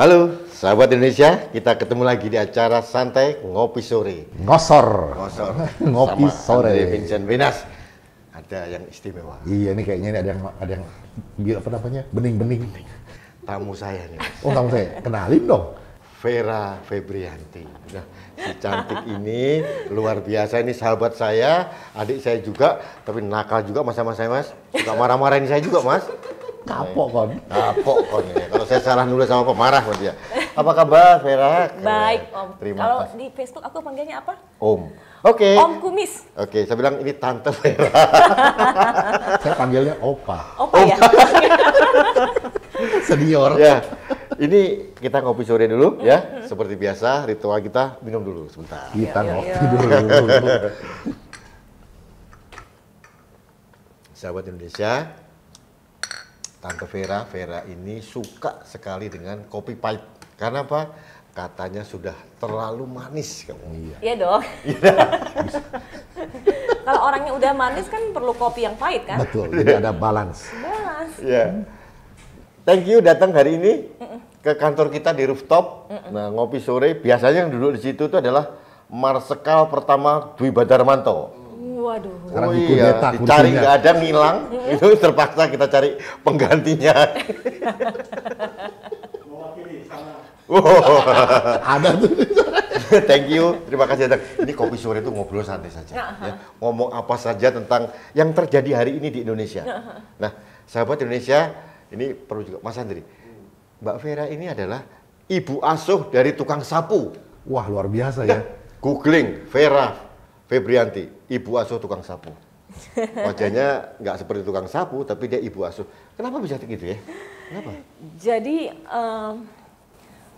Halo, sahabat Indonesia, kita ketemu lagi di acara santai ngopi sore. Ngosor. Ngopi Sama sore. Andre Vincent Venas. Ada yang istimewa. Iya, ini kayaknya ini ada yang apa namanya? Bening-bening. Tamu saya nih. Oh, kamu saya kenalin dong. Vera Febrianti. Nah, si cantik ini luar biasa, ini sahabat saya, adik saya juga, tapi nakal juga mas-mas saya, Mas. Suka marah-marahin saya juga, Mas. Kapok kon. Kapok kon ini. Kalau saya salah nulis sama pemarah sama dia. Apa kabar, Vera? Baik, Om. Terima Kalau kasih. di Facebook aku panggilnya apa? Om. Oke. Om Kumis. Oke, saya bilang ini Tante Vera. Saya panggilnya Opa. Opa ya? Senior. Ya, ini kita ngopi sore dulu ya. Seperti biasa, ritual kita minum dulu sebentar. Kita Yo, yo, ngopi yo. dulu. Sahabat Indonesia, Tante Vera, Vera ini suka sekali dengan kopi pahit. Karena apa? Katanya sudah terlalu manis kamu. Iya. Iya dong. Kalau orangnya udah manis kan perlu kopi yang pahit kan? Betul. Jadi ada balance. Balance. Ya. Thank you datang hari ini ke kantor kita di rooftop. Nah, ngopi sore. Biasanya yang duduk di situ itu adalah Marsekal pertama Dwi Badarmanto. Waduh. Sekarang Oh dikudeta iya, dicari kursinya. nggak ada, ngilang. Itu terpaksa kita cari penggantinya. Wow. Ada tuh. Thank you, terima kasih datang. Ini kopi sore itu ngobrol santai saja, ya. Ngomong apa saja tentang yang terjadi hari ini di Indonesia. Nah, sahabat Indonesia, ini perlu juga Mas Andri. Mbak Vera ini adalah ibu asuh dari tukang sapu. Wah, luar biasa Nah, ya. googling Vera Febrianti, ibu asuh tukang sapu. Wajahnya nggak seperti tukang sapu, tapi dia ibu asuh. Kenapa bisa gitu ya? Kenapa? Jadi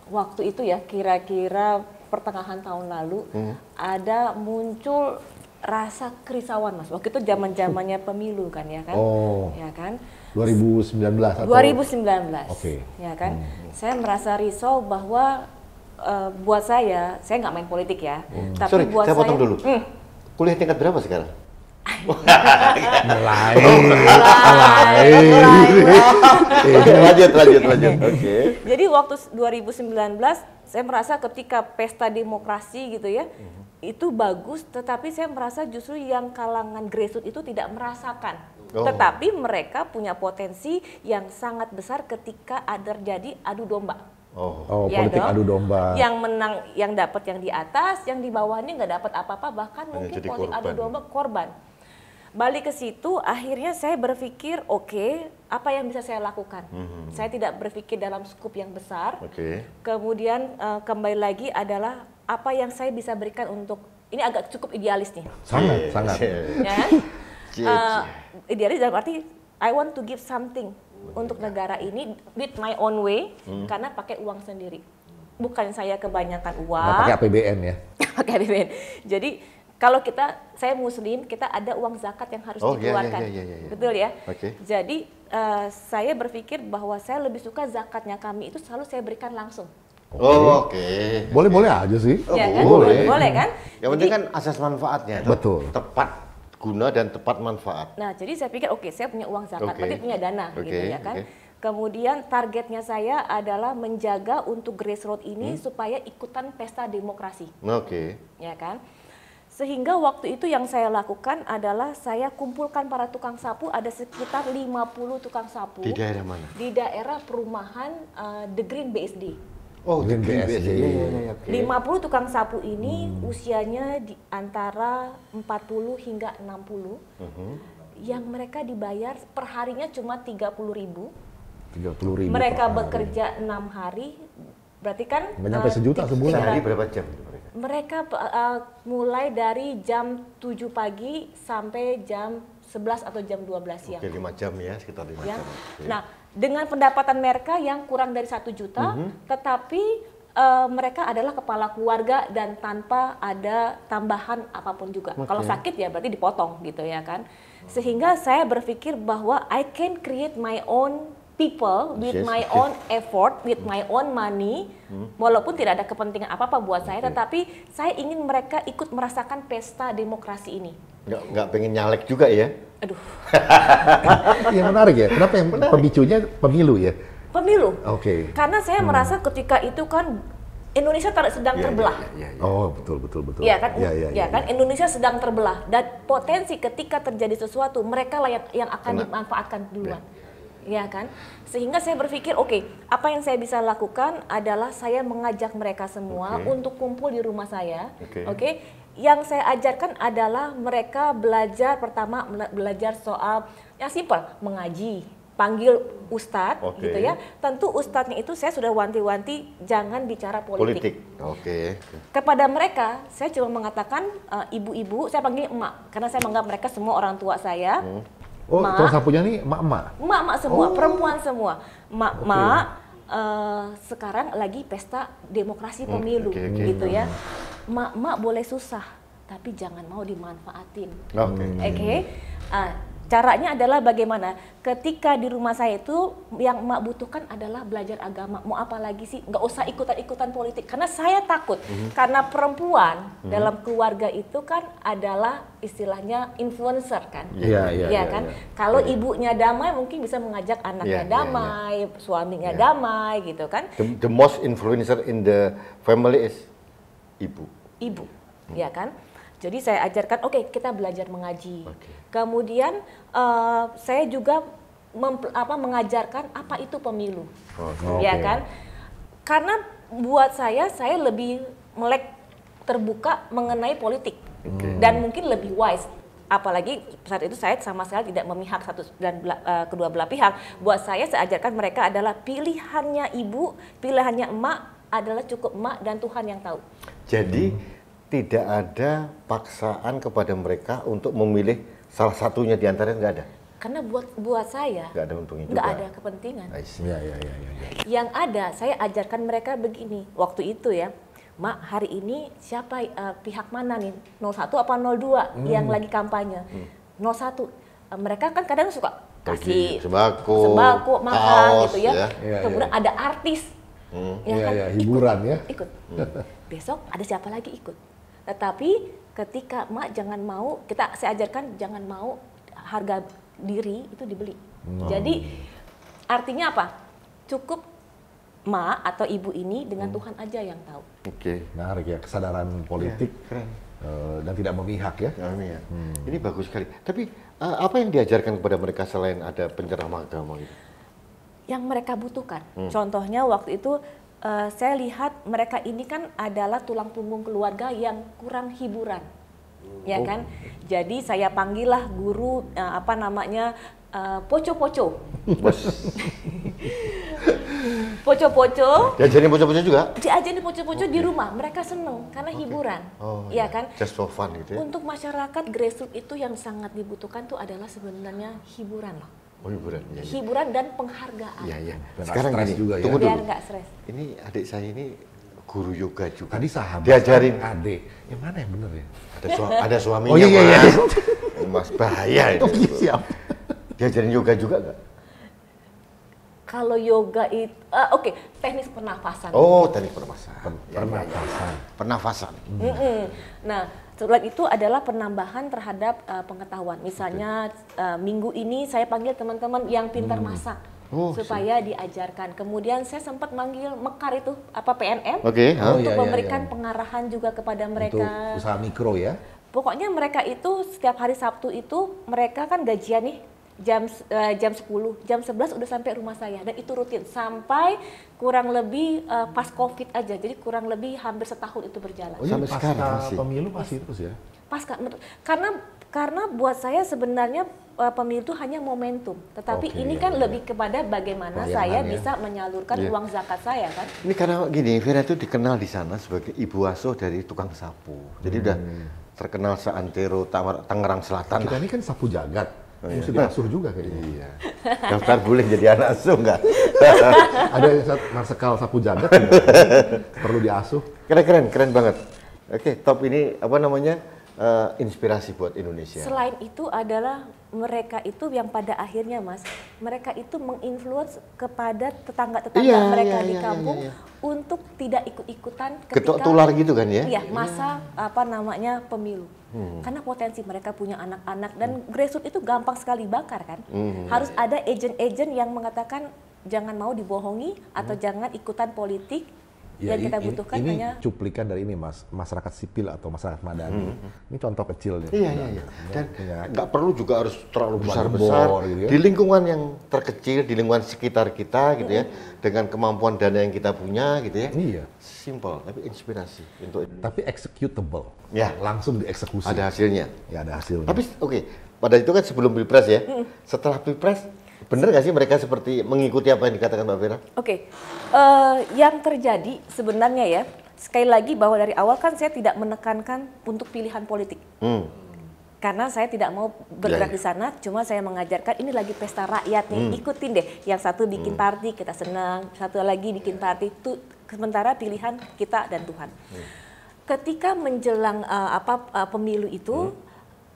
waktu itu ya kira-kira pertengahan tahun lalu ada muncul rasa kerisauan, Mas. Waktu itu zaman-zamannya pemilu kan ya kan? Oh. Ya kan? 2019 atau 2019. Oke. Ya kan? Saya merasa risau bahwa buat saya nggak main politik ya. Tapi Sorry, buat saya potong dulu. Hmm. Kuliah tingkat berapa sekarang? mulai. Lanjut. Oke. Jadi waktu 2019 saya merasa ketika pesta demokrasi gitu ya, itu bagus, tetapi saya merasa justru yang kalangan grassroots itu tidak merasakan. Oh. Tetapi mereka punya potensi yang sangat besar ketika ada terjadi adu domba. Oh, Ya politik dong. adu domba. Yang menang, yang dapat yang di atas, yang di bawahnya nggak dapat apa-apa, bahkan Hanya mungkin jadi politik adu korban. domba korban. Balik ke situ, akhirnya saya berpikir, oke, apa yang bisa saya lakukan? Saya tidak berpikir dalam skup yang besar. Oke. Kemudian kembali lagi adalah apa yang saya bisa berikan untuk, ini agak cukup idealis nih. Sangat. Ya kan? Cie. Idealis dalam arti I want to give something untuk negara ini with my own way, karena pakai uang sendiri. Bukan saya kebanyakan uang. Nggak pakai APBN ya. Pakai APBN. Jadi kalau saya Muslim, kita ada uang zakat yang harus Oh, iya, dikeluarkan. iya. Betul ya? Oke. Jadi saya berpikir bahwa saya lebih suka zakatnya kami itu selalu saya berikan langsung. Oh, oke. Boleh-boleh aja sih. Oh, Ya kan? boleh. Boleh kan? Yang penting kan asas manfaatnya. Betul. Tepat guna dan tepat manfaat. Nah, jadi saya pikir oke, saya punya uang zakat, Oke. berarti punya dana Oke, gitu ya kan. oke. Kemudian targetnya saya adalah menjaga untuk grassroots ini supaya ikutan pesta demokrasi, Oke. ya kan. Sehingga waktu itu yang saya lakukan adalah saya kumpulkan para tukang sapu, ada sekitar 50 tukang sapu Di daerah mana? di daerah perumahan The Green BSD. Oh, Green Green BSD. Iya, oke. 50 tukang sapu ini usianya di antara 40 hingga 60. Yang mereka dibayar per harinya cuma 30.000. 30.000. Mereka per hari. bekerja 6 hari. Berarti kan Nggak nyampe sejuta sebulan. Sehari berapa jam mereka? mereka mulai dari jam 7 pagi sampai jam 11 atau jam 12 siang. Oke, 5 jam ya, sekitar 5 Ya. jam. Oke. Nah, dengan pendapatan mereka yang kurang dari 1 juta, tetapi mereka adalah kepala keluarga dan tanpa ada tambahan apapun juga. Kalau sakit ya berarti dipotong gitu ya kan. Sehingga saya berpikir bahwa I can create my own people with Yes, my okay. own effort, with my own money, walaupun tidak ada kepentingan apa-apa buat saya, tetapi saya ingin mereka ikut merasakan pesta demokrasi ini. Nggak pengen nyalek juga ya? Aduh. Yang menarik ya. Kenapa yang pemicunya pemilu ya? Pemilu. Oke. Karena saya merasa ketika itu kan Indonesia sedang terbelah. Oh, betul. Iya kan? Iya, Kan Indonesia sedang terbelah dan potensi ketika terjadi sesuatu mereka lah yang akan dimanfaatkan duluan. Iya kan? Sehingga saya berpikir, oke, apa yang saya bisa lakukan adalah saya mengajak mereka semua untuk kumpul di rumah saya. Oke. Yang saya ajarkan adalah mereka belajar soal yang simpel, mengaji, panggil ustadz gitu ya. Tentu ustadznya itu saya sudah wanti-wanti jangan bicara politik. Kepada mereka saya cuma mengatakan ibu-ibu, saya panggil emak karena saya menganggap mereka semua orang tua saya. Oh, tukang sapunya nih emak-emak? Emak-emak semua, perempuan semua. Emak-emak sekarang lagi pesta demokrasi pemilu gitu ya. Emak-emak boleh susah, tapi jangan mau dimanfaatin. Caranya adalah bagaimana? Ketika di rumah saya itu yang emak butuhkan adalah belajar agama. Mau apa lagi sih? Nggak usah ikutan-ikutan politik. Karena saya takut. Karena perempuan dalam keluarga itu kan adalah istilahnya influencer kan. Iya kan? Kalau ibunya damai mungkin bisa mengajak anaknya damai, suaminya damai gitu kan. The most influencer in the family is ibu. Ibu, ya kan? Jadi saya ajarkan, oke, kita belajar mengaji. Kemudian saya juga mengajarkan apa itu pemilu, ya kan? Karena buat saya lebih melek terbuka mengenai politik dan mungkin lebih wise. Apalagi saat itu saya sama sekali tidak memihak satu dan kedua belah pihak. Buat saya ajarkan mereka adalah pilihannya ibu, pilihannya emak adalah cukup emak dan Tuhan yang tahu. Jadi tidak ada paksaan kepada mereka untuk memilih salah satunya di antaranya, nggak ada? Karena buat saya nggak ada untungnya juga. Nggak ada kepentingan. Iya. Yang ada saya ajarkan mereka begini, waktu itu ya, Mak hari ini siapa pihak mana nih, 01 apa 02 yang lagi kampanye? 01, mereka kan kadang suka kasih sembako makan kaos, gitu ya. Kemudian ada artis, hiburan ya. Ikut. Besok ada siapa lagi ikut. Tetapi ketika emak jangan mau, saya ajarkan jangan mau harga diri itu dibeli. Jadi artinya apa? Cukup emak atau ibu ini dengan Tuhan aja yang tahu. Menarik ya, kesadaran politik dan tidak memihak ya. Ini bagus sekali. Tapi apa yang diajarkan kepada mereka selain ada penceramah agama gitu? Yang mereka butuhkan. Contohnya waktu itu saya lihat mereka ini kan adalah tulang punggung keluarga yang kurang hiburan, ya kan? Jadi saya panggillah guru poco-poco. Poco-poco. Diajarin poco-poco juga? Diajarin poco-poco di rumah, mereka seneng karena hiburan, ya kan? Just for fun gitu ya? Untuk masyarakat grassroots itu yang sangat dibutuhkan tuh adalah sebenarnya hiburan loh. Hiburan dan penghargaan. Sekarang gini, juga ya. Biar nggak stres. Ini adik saya ini guru yoga juga. Tadi sahabat. Diajarin adik. Yang mana yang bener ya? Ada suaminya. Mas bahaya itu. Siap. Diajarin yoga juga nggak? Kalau yoga itu, teknik pernafasan. Oh, teknik pernafasan. Pernafasan. Nah, setelah itu adalah penambahan terhadap pengetahuan. Misalnya minggu ini saya panggil teman-teman yang pintar masak supaya diajarkan. Kemudian saya sempat manggil Mekar itu PNM untuk memberikan pengarahan juga kepada mereka. Untuk usaha mikro ya. Pokoknya mereka itu setiap hari Sabtu itu mereka kan gajian nih. Jam 10, jam 11 udah sampai rumah saya dan itu rutin sampai kurang lebih pas Covid aja, jadi kurang lebih hampir setahun itu berjalan. Sampai sekarang masih. Pemilu masih terus ya? Pasca, karena buat saya sebenarnya pemilu itu hanya momentum, tetapi ini kan lebih kepada bagaimana saya bisa menyalurkan uang zakat saya kan. Ini karena gini, Vera itu dikenal di sana sebagai ibu asuh dari tukang sapu, jadi udah terkenal seantero Tangerang Selatan. Kita ini kan sapu jagat. Mesti diasuh juga kayaknya. Iya. Daftar boleh jadi anak asuh nggak? Ada marsekal sapu jagat perlu diasuh. Keren banget. Oke, top ini inspirasi buat Indonesia. Selain itu adalah mereka itu yang pada akhirnya mereka itu menginfluence kepada tetangga-tetangga mereka di kampung untuk tidak ikut-ikutan ketika tular gitu kan ya? Iya, masa pemilu. Karena potensi mereka punya anak-anak dan grassroots itu gampang sekali bakar kan. Harus ada agent-agent yang mengatakan jangan mau dibohongi atau jangan ikutan politik. Ya, Yang kita butuhkan ini hanya cuplikan dari ini Mas, masyarakat sipil atau masyarakat madani. Ini contoh kecil nih. Iya. Dan Ya. nggak perlu juga harus terlalu Gembor besar-besar. gitu ya. Di lingkungan yang terkecil, di lingkungan sekitar kita gitu ya, dengan kemampuan dana yang kita punya gitu ya. Iya. Simple, tapi inspirasi untuk Tapi executable. Ya. Langsung dieksekusi. ada hasilnya. Ya ada hasilnya. Tapi oke, pada itu kan sebelum Pilpres ya. Setelah Pilpres, bener nggak sih mereka seperti mengikuti apa yang dikatakan Mbak Vera? Oke, yang terjadi sebenarnya ya, sekali lagi bahwa dari awal kan saya tidak menekankan untuk pilihan politik. Karena saya tidak mau bergerak di sana, cuma saya mengajarkan ini lagi pesta rakyat nih, ikutin deh. Yang satu bikin party, kita senang, satu lagi bikin party, itu sementara pilihan kita dan Tuhan. Ketika menjelang pemilu itu,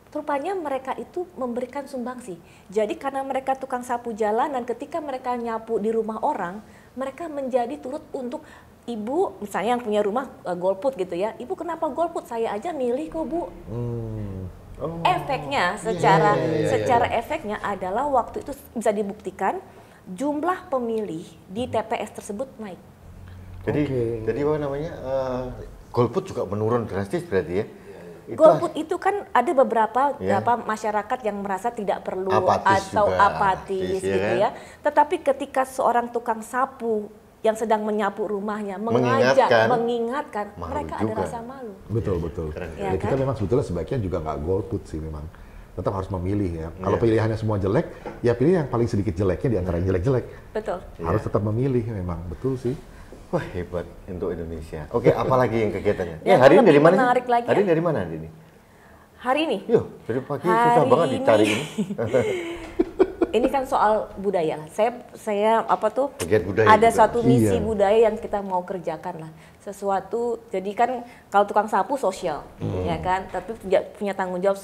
rupanya mereka itu memberikan sumbangsi. Jadi karena mereka tukang sapu jalan dan ketika mereka nyapu di rumah orang, mereka menjadi turut untuk ibu, misalnya yang punya rumah golput gitu ya. Ibu kenapa golput? Saya aja milih kok Bu. Efeknya secara efeknya adalah waktu itu bisa dibuktikan jumlah pemilih di TPS tersebut naik. Jadi apa namanya? Golput juga menurun drastis berarti ya? Golput itu kan ada beberapa masyarakat yang merasa tidak perlu apatis ya gitu kan? ya. Tetapi ketika seorang tukang sapu yang sedang menyapu rumahnya mengingatkan mereka juga. ada rasa malu. Betul. Ya, Ya, kita kan? memang sebetulnya sebaiknya juga nggak golput sih memang. Tetap harus memilih ya. Kalau pilihannya semua jelek, ya pilih yang paling sedikit jeleknya di antara yang jelek-jelek. Betul. Harus tetap memilih memang, betul sih. Wah hebat untuk Indonesia. Oke, apalagi yang kegiatannya? Yang Hari ini lebih dari mana? menarik lagi Hari ya. ini dari mana ini? Hari ini? Yuk, dari pagi susah banget dicari ini. Ini kan soal budaya. Saya Pegiat budaya ada juga. suatu misi Iya. budaya yang kita mau kerjakan lah. Sesuatu, jadi kan kalau tukang sapu sosial, ya kan, tapi punya tanggung jawab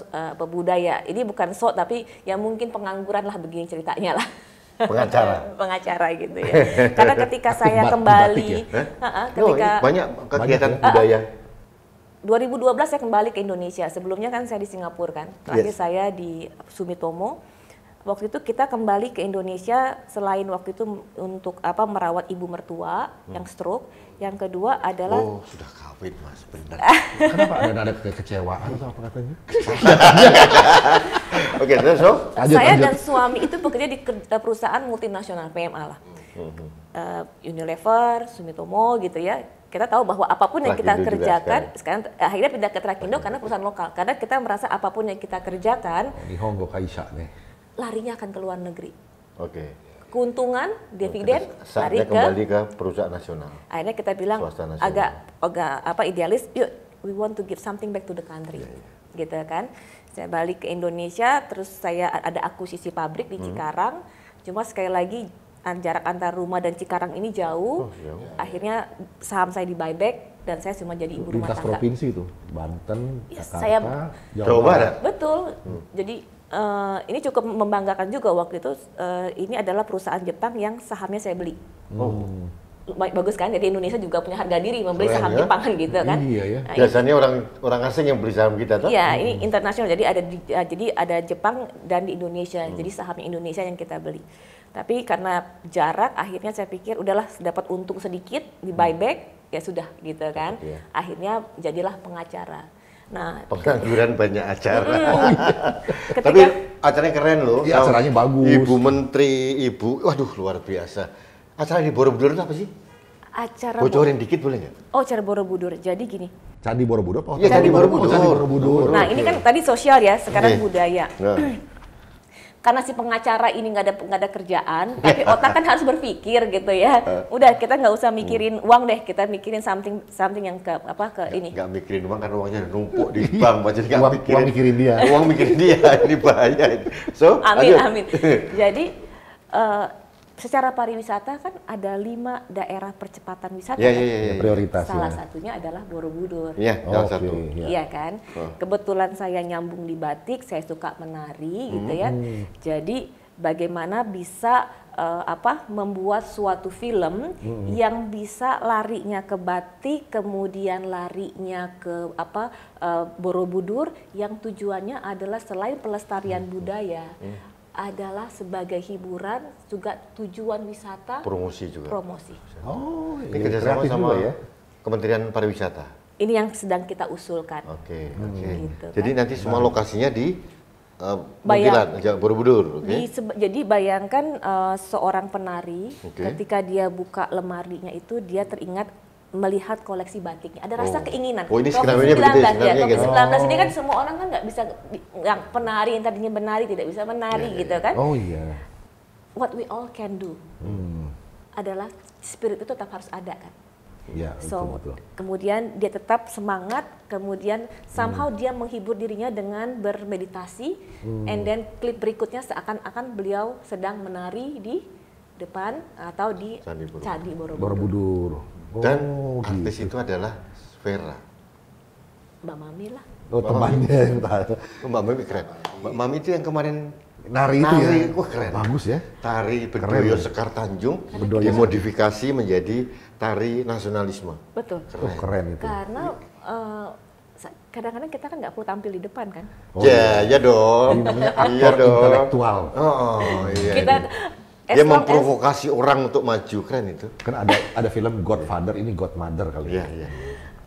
budaya. Ini bukan tapi ya mungkin pengangguran lah begini ceritanya lah. Pengacara gitu ya. Karena ketika saya kembali, ketika banyak kegiatan budaya. 2012 saya kembali ke Indonesia. Sebelumnya kan saya di Singapura kan. Terakhir saya di Sumitomo. Waktu itu kita kembali ke Indonesia selain waktu itu untuk merawat ibu mertua yang stroke. Yang kedua adalah Sudah kawin Mas, benar. Kenapa ada kekecewaan atau apa katanya? Oke, terus so? saya dan suami itu bekerja di perusahaan multinasional PMA lah. Unilever, Sumitomo gitu ya. Kita tahu bahwa apapun yang kita Trakindo kerjakan, sekarang akhirnya pindah ke Trakindo karena perusahaan lokal. Karena kita merasa apapun yang kita kerjakan, Nihongo Kaisha nih. larinya akan ke luar negeri. Oke. Keuntungan, dividen, Saatnya lari kembali ke perusahaan nasional. akhirnya kita bilang Swasta nasional. agak idealis, yuk we want to give something back to the country, gitu kan. Saya balik ke Indonesia, terus saya ada akuisisi pabrik di Cikarang, cuma sekali lagi jarak antar rumah dan Cikarang ini jauh, akhirnya saham saya di buyback dan saya cuma jadi ibu rumah Lintas tangga. provinsi itu, Banten, Jakarta, saya- Jawa Barat. Betul, jadi ini cukup membanggakan juga waktu itu, ini adalah perusahaan Jepang yang sahamnya saya beli. Bagus kan, jadi Indonesia juga punya harga diri membeli Keren saham ya. Jepang kan gitu kan. Iya ya. Nah, Biasanya orang asing yang beli saham kita tuh. iya, ini internasional, jadi ada Jepang dan di Indonesia, jadi sahamnya Indonesia yang kita beli. Tapi karena jarak, akhirnya saya pikir udahlah dapat untung sedikit di buyback, ya sudah gitu kan. Iya. Akhirnya jadilah pengacara. Nah, Pengangguran banyak acara. ketika Tapi acaranya keren loh. Iya, acaranya bagus. Ibu Menteri, waduh luar biasa. Acara di Borobudur itu apa sih? acara Bocorin dikit boleh nggak? acara Borobudur. Jadi gini. Candi Borobudur apa? Iya, Candi Borobudur. Candi Borobudur. Nah, ini kan tadi sosial ya, sekarang Oke. budaya. Nah, Karena si pengacara ini nggak ada kerjaan, tapi otak kan harus berpikir gitu ya. Udah, kita nggak usah mikirin uang deh, kita mikirin something yang ke ini. nggak mikirin uang karena uangnya numpuk di bank, jadi nggak Uang mikirin dia. Uang mikirin dia, ini bahaya. Ini. So, Amin, lanjut. amin. Jadi secara pariwisata kan ada 5 daerah percepatan wisata. Iya, kan? iya, iya. Prioritas Salah ya. satunya adalah Borobudur. Iya, salah satu. Oke, ya. Iya kan? Kebetulan saya nyambung di batik, saya suka menari gitu ya. Jadi bagaimana bisa membuat suatu film yang bisa larinya ke batik, kemudian larinya ke Borobudur yang tujuannya adalah selain pelestarian budaya, adalah sebagai hiburan, juga tujuan wisata, Promosi juga. promosi. Oh, Ini iya, kerjasama kreatif sama juga ya. Kementerian Pariwisata. Ini yang sedang kita usulkan. Oke. Gitu Jadi kan. nanti semua lokasinya di Bayang- Muntilan, Borobudur. Oke. Jadi bayangkan seorang penari Oke. ketika dia buka lemarinya itu dia teringat melihat koleksi batiknya. Ada rasa keinginan. Oh, ini COVID-19 skenario-nya begitu ya, skenario-nya ya. gitu. COVID-19 ini kan semua orang kan nggak bisa, yang penari yang tadinya menari tidak bisa menari gitu kan. Oh iya. What we all can do adalah spirit itu tetap harus ada kan. Iya, So, betul. kemudian dia tetap semangat, kemudian somehow dia menghibur dirinya dengan bermeditasi, and then klip berikutnya seakan-akan beliau sedang menari di depan atau di Candi Borobudur. Candi Borobudur. Borobudur. Dan Oh, artis gitu. itu adalah Vera. Mbak Mami lah. Oh, temannya yang tahu. Oh, Mbak Mami keren. Mbak Mami itu yang kemarin Nari itu ya. wah keren. Bagus ya. Tari Bedoyo Sekar Tanjung Bedoyo dimodifikasi menjadi tari nasionalisme. Betul. Oh, keren itu. Karena kadang-kadang kita kan nggak perlu tampil di depan kan. Oh, Ya dong. Ini namanya Iya aktor dong. intelektual. Iya. Kita Dia memprovokasi orang untuk maju, keren itu. Kan ada film Godfather, ini Godmother kali Iya, ya. iya.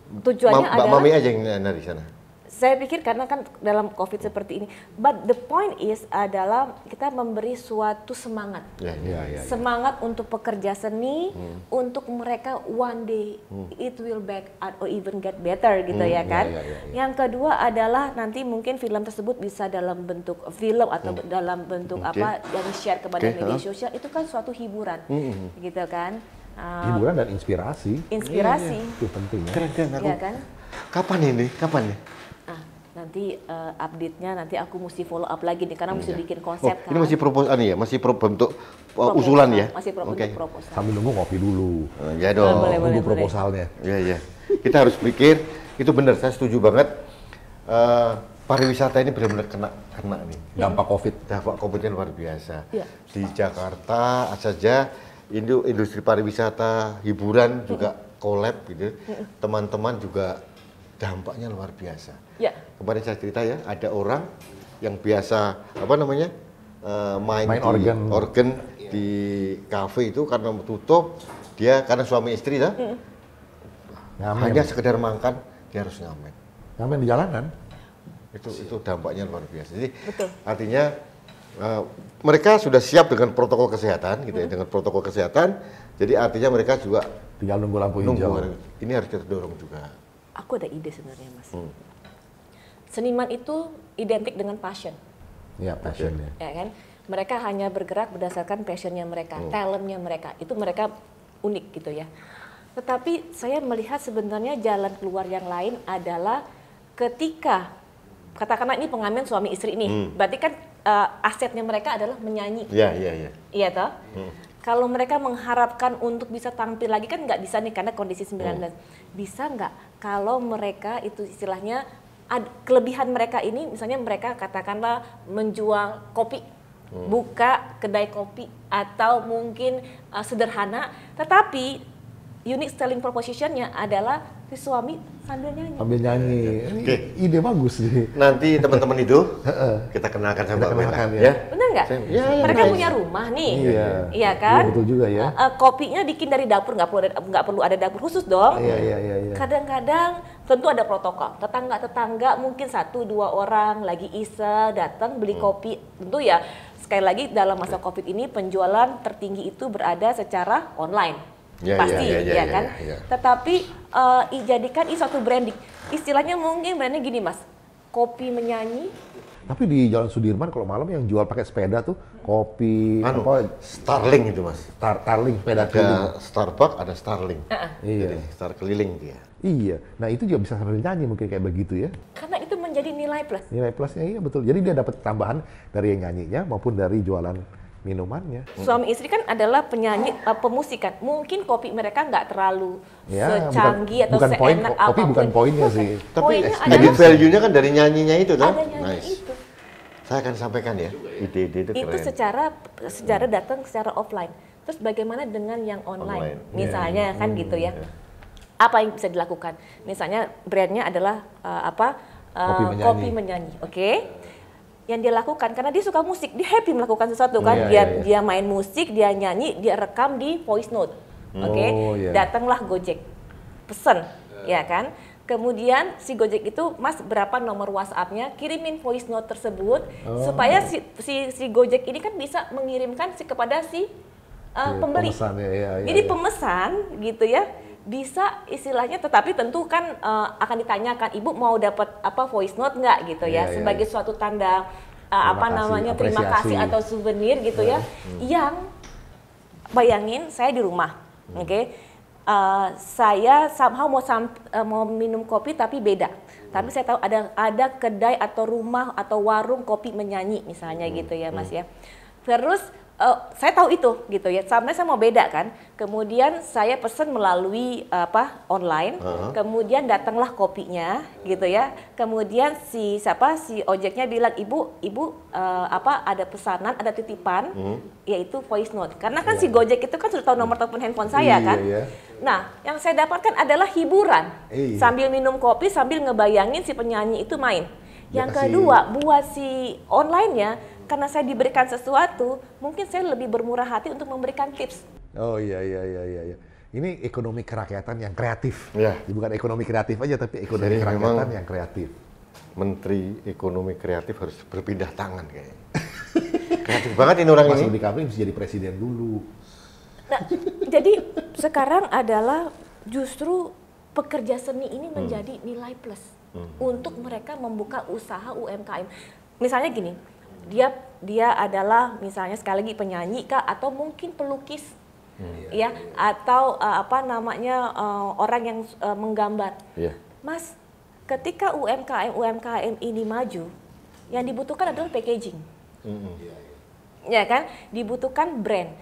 tujuannya Mbak adalah Mami aja yang nari sana. saya pikir karena kan dalam COVID seperti ini, but the point is adalah kita memberi suatu semangat. Iya, Iya, iya. Semangat untuk pekerja seni, untuk mereka one day it will back or even get better gitu ya kan. iya, iya. Yang kedua adalah nanti mungkin film tersebut bisa dalam bentuk film atau dalam bentuk Oke. apa yang share kepada Oke, media sosial, itu kan suatu hiburan gitu kan. Hiburan dan inspirasi. Inspirasi, Itu penting ya. Keren aku. ya kan. Kapan ini? Kapan ya? Nanti update-nya nanti aku mesti follow up lagi nih karena mesti bikin Oh, konsep kan. ini masih masih bentuk usulan ya? Masih Oke. bentuk proposal. Sambil nunggu ngopi dulu. Ya dong. Boleh, Nunggu boleh. proposalnya. Iya, iya. Kita harus pikir, itu benar, saya setuju banget. Pariwisata ini benar-benar kena nih. Dampak Covid. Dampak COVID-nya luar biasa. Iya. Di Jakarta saja, industri pariwisata, hiburan juga collab gitu. Teman-teman juga dampaknya luar biasa. Ya. Kemarin saya cerita ya, ada orang yang biasa main Main di organ. di kafe itu karena tutup, dia karena suami istri ya, Ngamen. hanya sekedar makan, dia harus ngamen. Ngamen di jalanan. Itu dampaknya luar biasa. Jadi Betul. artinya mereka sudah siap dengan protokol kesehatan gitu ya, dengan protokol kesehatan. Jadi artinya mereka juga Tinggal nunggu lampu hijau. ini harus kita dorong juga. Aku ada ide sebenarnya, Mas. Seniman itu identik dengan passion, Ya, passionnya. ya kan? Mereka hanya bergerak berdasarkan passionnya mereka, talentnya mereka. Itu mereka unik gitu ya. Tetapi saya melihat sebenarnya jalan keluar yang lain adalah ketika katakanlah ini pengamen suami istri ini, berarti kan asetnya mereka adalah menyanyi. Iya, iya, iya. Iya toh? Kalau mereka mengharapkan untuk bisa tampil lagi kan nggak bisa nih karena kondisi 19. Bisa nggak kalau mereka itu istilahnya kelebihan mereka ini misalnya mereka katakanlah menjual kopi, buka kedai kopi atau mungkin sederhana, tetapi unique selling proposition-nya adalah si suami sambil nyanyi. Sambil nyanyi. Ini Oke. ide bagus nih. Nanti teman-teman itu kita kenalkan sama Mbak Meta, kenalkan, ya. ya. Bener nggak? Iya, iya, Mereka iya. punya rumah nih, Iya. kan? Iya, betul juga ya. Kopinya bikin dari dapur, nggak perlu ada dapur khusus dong. Iya. Kadang-kadang tentu ada protokol. Tetangga mungkin 1-2 orang lagi iseng datang beli kopi. Tentu ya sekali lagi dalam masa Covid ini penjualan tertinggi itu berada secara online. Ya, Pasti ya, kan. ya. Tetapi jadikan ini suatu branding. Istilahnya mungkin brandnya gini Mas. Kopi menyanyi. Tapi di Jalan Sudirman kalau malam yang jual pakai sepeda tuh kopi Starling itu, Mas. Starling sepeda keliling. Ada Starbucks, ada Starling. Iya. Jadi Star keliling dia. Iya. Nah, itu juga bisa sambil nyanyi mungkin kayak begitu ya. Karena itu menjadi nilai plus. Nilai plusnya iya betul. Jadi dia dapat tambahan dari yang nyanyinya maupun dari jualan minumannya. Suami istri kan adalah penyanyi, pemusik kan. Mungkin kopi mereka nggak terlalu Ya, secanggih atau bukan poin, seenak kopi apapun. bukan poinnya sih. Tapi Poinnya added adalah value-nya kan dari nyanyinya itu, kan? ada nyanyi Nice. itu. Saya akan sampaikan ya, ide-ide itu Itu keren. secara datang secara offline. Terus bagaimana dengan yang online? Online. Misalnya kan gitu ya. Apa yang bisa dilakukan? Misalnya brandnya adalah Kopi menyanyi. kopi menyanyi, oke? yang dia lakukan karena dia suka musik, dia happy melakukan sesuatu kan, dia main musik, dia nyanyi, dia rekam di voice note, datanglah Gojek, pesen, ya kan, kemudian si Gojek itu, Mas berapa nomor WhatsApp-nya, kirimin voice note tersebut supaya si Gojek ini kan bisa mengirimkan kepada si pembeli, jadi pemesan gitu ya. Bisa istilahnya, tetapi tentu kan akan ditanyakan, ibu mau dapat apa voice note nggak gitu ya, sebagai suatu tanda terima kasih atau souvenir gitu ya. Yang bayangin saya di rumah, saya somehow mau minum kopi tapi beda. Tapi saya tahu ada kedai atau rumah atau warung kopi menyanyi misalnya gitu ya Mas ya. Terus saya tahu itu gitu ya, sampai saya mau beda kan. Kemudian saya pesan melalui online, kemudian datanglah kopinya gitu ya. Kemudian si ojeknya bilang, ibu ada pesanan, ada titipan, yaitu voice note. Karena kan si Gojek itu kan sudah tahu nomor telepon handphone saya kan. Nah, yang saya dapatkan adalah hiburan. Sambil minum kopi, sambil ngebayangin si penyanyi itu main. Yang kedua, buat si online-nya, karena saya diberikan sesuatu, mungkin saya lebih bermurah hati untuk memberikan tips. Oh iya. Ini ekonomi kerakyatan yang kreatif. Bukan ekonomi kreatif aja, tapi ekonomi kerakyatan yang kreatif. Menteri Ekonomi Kreatif harus berpindah tangan kayaknya. Kreatif banget ini orang ini. Mas Rudi Kamling bisa jadi presiden dulu. Nah, jadi sekarang adalah justru pekerja seni ini menjadi nilai plus untuk mereka membuka usaha UMKM. Misalnya gini, dia adalah misalnya sekali lagi penyanyi kah, atau mungkin pelukis, ya, atau orang yang menggambar. Mas, ketika UMKM ini maju, yang dibutuhkan adalah packaging, ya kan, dibutuhkan brand.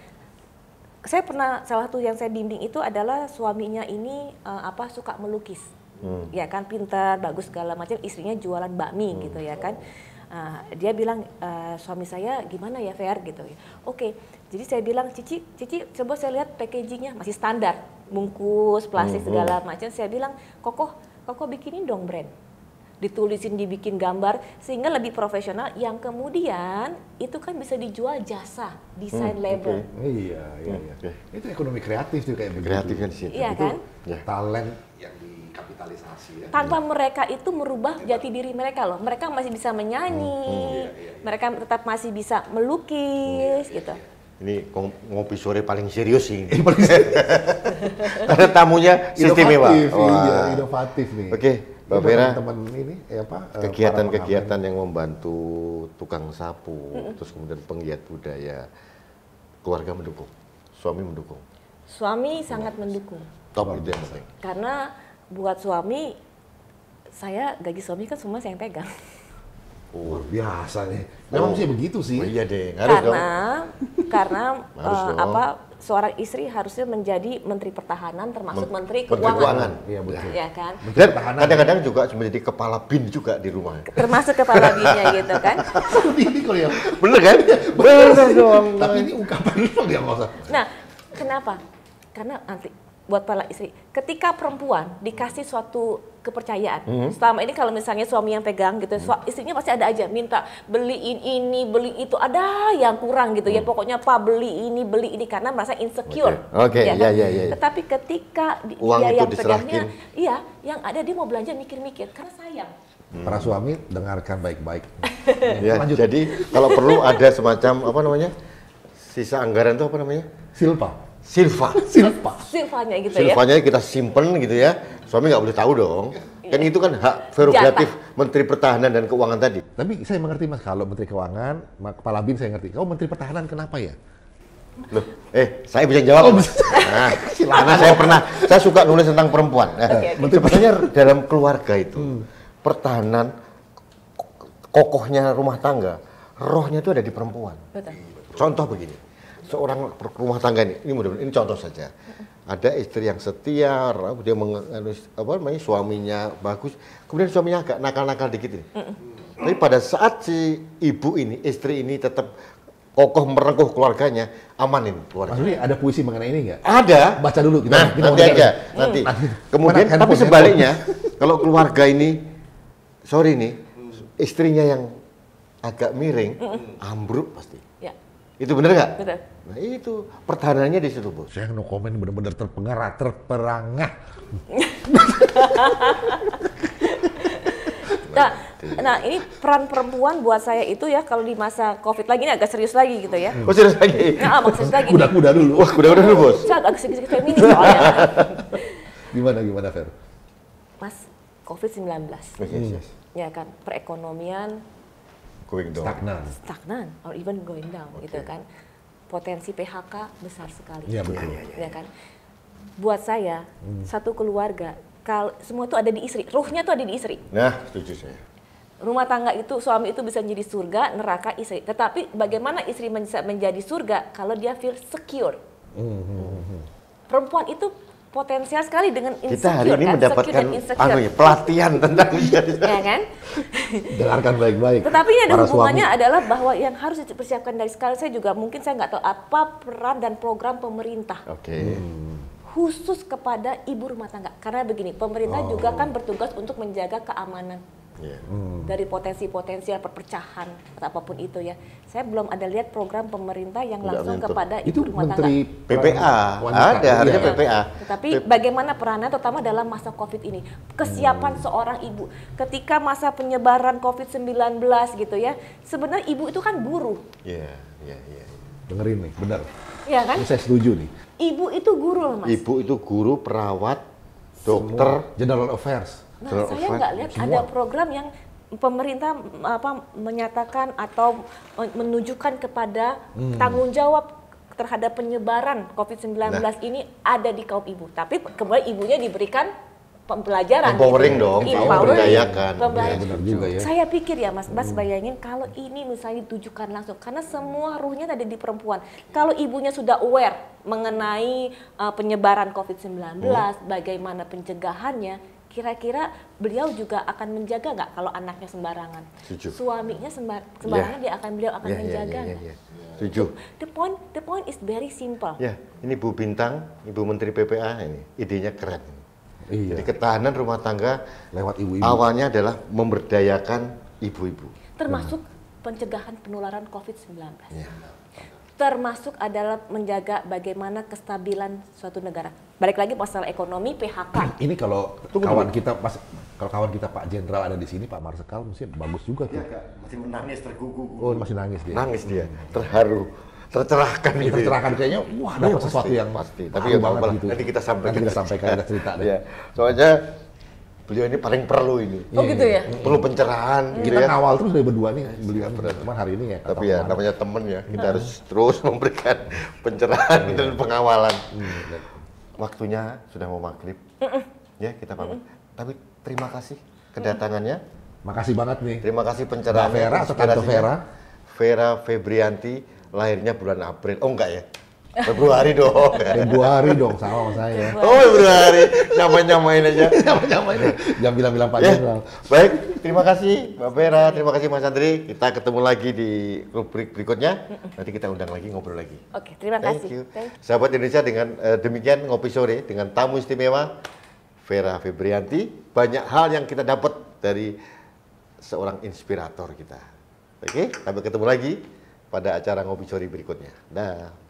Saya pernah, salah satu yang saya bimbing itu adalah suaminya ini suka melukis, ya kan, pintar, bagus segala macam, istrinya jualan bakmi gitu ya kan. Dia bilang, suami saya gimana ya Fer gitu ya. Oke, jadi saya bilang, Cici coba saya lihat packagingnya masih standar, bungkus, plastik segala macam. Saya bilang, Koko bikinin dong brand, ditulisin, dibikin gambar sehingga lebih profesional. Yang kemudian itu kan bisa dijual jasa, desain label. Iya. Itu ekonomi kreatif tuh kayak begitu. Kreatif kan sih. Iya kan? Talent yang kapitalisasi ya. Tanpa mereka itu merubah jati diri mereka loh. Mereka masih bisa menyanyi, mereka tetap masih bisa melukis gitu. Ini ngopi sore paling serius sih. Karena tamunya istimewa. Inovatif nih. Oke, Mbak Vera. Teman ini kegiatan-kegiatan yang membantu tukang sapu, terus kemudian penggiat budaya, keluarga mendukung, suami mendukung. Suami sangat mendukung. Top itu yang penting. Karena buat suami, saya gaji suami kan semua saya yang pegang. Luar biasa nih. Memang sih begitu sih. Iya deh, harus karena seorang istri harusnya menjadi menteri pertahanan, termasuk menteri keuangan. Iya betul. Ya kan? Dan kadang-kadang juga menjadi kepala BIN juga di rumah. Termasuk kepala BIN-nya gitu kan. Ini kalau ya. Bener kan? Bener dong. Tapi ini ungkapan doang ya masa. Nah, kenapa? Karena nanti buat para istri, ketika perempuan dikasih suatu kepercayaan, selama ini kalau misalnya suami yang pegang gitu, istrinya pasti ada aja minta beliin ini, beli itu, ada yang kurang gitu ya, pokoknya Pak beli ini karena merasa insecure. Oke. Ya kan? Iya. Tetapi ketika uang dia itu yang pegangnya, diserahin. yang ada dia mau belanja mikir-mikir karena sayang. Para suami dengarkan baik-baik. Ya, jadi kalau perlu ada semacam sisa anggaran itu apa namanya? Silvanya gitu ya. Silvanya kita simpen gitu ya. Suami nggak boleh tahu dong. Kan itu kan hak prerogatif Menteri Pertahanan dan Keuangan tadi. Tapi saya mengerti Mas, kalau Menteri Keuangan, Kepala BIN saya ngerti. Kalau Menteri Pertahanan kenapa ya? Loh, saya bisa jawab. Nah, karena saya suka nulis tentang perempuan. Sebenarnya dalam keluarga itu, pertahanan, kokohnya rumah tangga, rohnya itu ada di perempuan. Betul. Contoh begini. Seorang rumah tangga ini mudah-mudahan ini contoh saja. Ada istri yang setia, dia suaminya bagus, kemudian suaminya agak nakal-nakal dikit ini. Tapi pada saat si ibu ini, istri ini tetap kokoh merengkuh keluarganya, aman ini keluarga. Maksudnya ada puisi mengenai ini nggak? Ada. Baca dulu kita. Nanti aja. Nanti. Kemudian tapi sebaliknya, kalau keluarga ini, istrinya yang agak miring, ambruk pasti. Ya, Itu bener nggak? betul. Nah itu pertahanannya di situ, Bos. Saya no comment bener-bener terperangah. Nah, ini peran perempuan buat saya itu ya kalau di masa COVID lagi ini agak serius lagi gitu ya. Oh, serius lagi? Nah, maksud serius lagi. Kuda-kuda dulu. Wah, kuda-kuda dulu, Bos. Saya agak sedikit feminis soalnya. Gimana Fer? Mas, COVID-19. Yes. Ya kan, perekonomian Going down. stagnan or even going down gitu kan. Potensi PHK besar sekali. Iya betul. Ya kan. Buat saya, satu keluarga kalau semua itu ada di istri, ruhnya tuh ada di istri. Nah, setuju saya. Rumah tangga itu, suami itu bisa menjadi surga, neraka istri. Tetapi bagaimana istri bisa menjadi surga kalau dia feel secure? Perempuan itu potensial sekali dengan insecure. Kita hari ini kan? mendapatkan Secure dan insecure. pelatihan tentang Ya kan? Dengarkan baik-baik. Tetapi ini ada para hubungannya suami. adalah bahwa yang harus dipersiapkan dari sekarang, saya juga mungkin saya nggak tahu apa peran dan program pemerintah Oke. khusus kepada ibu rumah tangga. Karena begini, pemerintah juga kan bertugas untuk menjaga keamanan Iya. dari potensi-potensial perpecahan atau apapun itu ya. Saya belum ada lihat program pemerintah yang Nggak langsung menyentuh. kepada ibu Itu rumah Menteri tangga. PPA, Wanita. ada harusnya Iya. PPA. Tetapi bagaimana perannya terutama dalam masa COVID ini? Kesiapan seorang ibu ketika masa penyebaran COVID-19 gitu ya. Sebenarnya ibu itu kan buruh, Iya. Dengerin nih, benar. ya kan? Ini saya setuju nih. Ibu itu guru loh Mas. Ibu itu guru, perawat, dokter. General Affairs. Nah, General saya Affairs, nggak lihat semua. ada program yang pemerintah menyatakan atau menunjukkan kepada tanggung jawab terhadap penyebaran COVID-19 ini ada di kaum ibu. Tapi kemudian ibunya diberikan pembelajaran. Empowering gitu. dong, Empowering. memberdayakan. Pembelajaran. Ya, benar juga ya. Saya pikir ya Mas bayangin kalau ini misalnya ditujukan langsung. Karena semua ruhnya ada di perempuan. Kalau ibunya sudah aware mengenai penyebaran COVID-19, bagaimana pencegahannya, kira-kira beliau juga akan menjaga nggak kalau anaknya sembarangan? Setuju. Suaminya sembarangan beliau akan menjaga nggak? Iya. Setuju. The point is very simple. Ya, ini Bu Bintang, Ibu Menteri PPA ini, idenya keren. Iya. Jadi ketahanan rumah tangga Lewat ibu-ibu. awalnya adalah memberdayakan ibu-ibu. Termasuk pencegahan penularan COVID-19. Ya. Termasuk adalah menjaga bagaimana kestabilan suatu negara. Balik lagi masalah ekonomi, PHK. Ini kalau kawan kita Pak Jenderal ada di sini, Pak Marsikal, mesti bagus juga tuh. Masih menangis tergugu. Oh, masih nangis dia. Nangis dia, terharu, tercerahkan Ini gitu. tercerahkan kayaknya, wah Iya, dapat sesuatu yang pasti. baru Tapi ya banget apa-apa, gitu. nanti kita sampaikan. Nanti kita sampaikan, kita cerita deh. Iya. Soalnya beliau ini paling perlu ini. Oh gitu ya? Perlu pencerahan gitu Kita ya. ngawal terus dari berdua nih beliau, cuman hari ini ya. Tapi ya namanya temen ya, kita harus terus memberikan pencerahan dan pengawalan. Waktunya sudah mau maghrib, ya kita pamit. Tapi terima kasih kedatangannya, Makasih banget nih. terima kasih pencerahan. Mbak Vera atau Tante Vera? Vera Febrianti, lahirnya bulan April. Oh enggak ya? Februari dong. Februari dong sama saya. Oh Februari, nyamain aja. Nama-nama ini. Jangan bilang-bilang Pak Ya, Jenderal. baik, terima kasih Mbak Vera, terima kasih Mas Andri. Kita ketemu lagi di rubrik berikutnya. Nanti kita undang lagi, ngobrol lagi. Oke, terima Thank kasih. you. Sahabat Indonesia, dengan demikian Ngopi Sore dengan tamu istimewa Vera Febrianti. Banyak hal yang kita dapat dari seorang inspirator kita. Oke, sampai ketemu lagi pada acara Ngopi Sore berikutnya. Dah.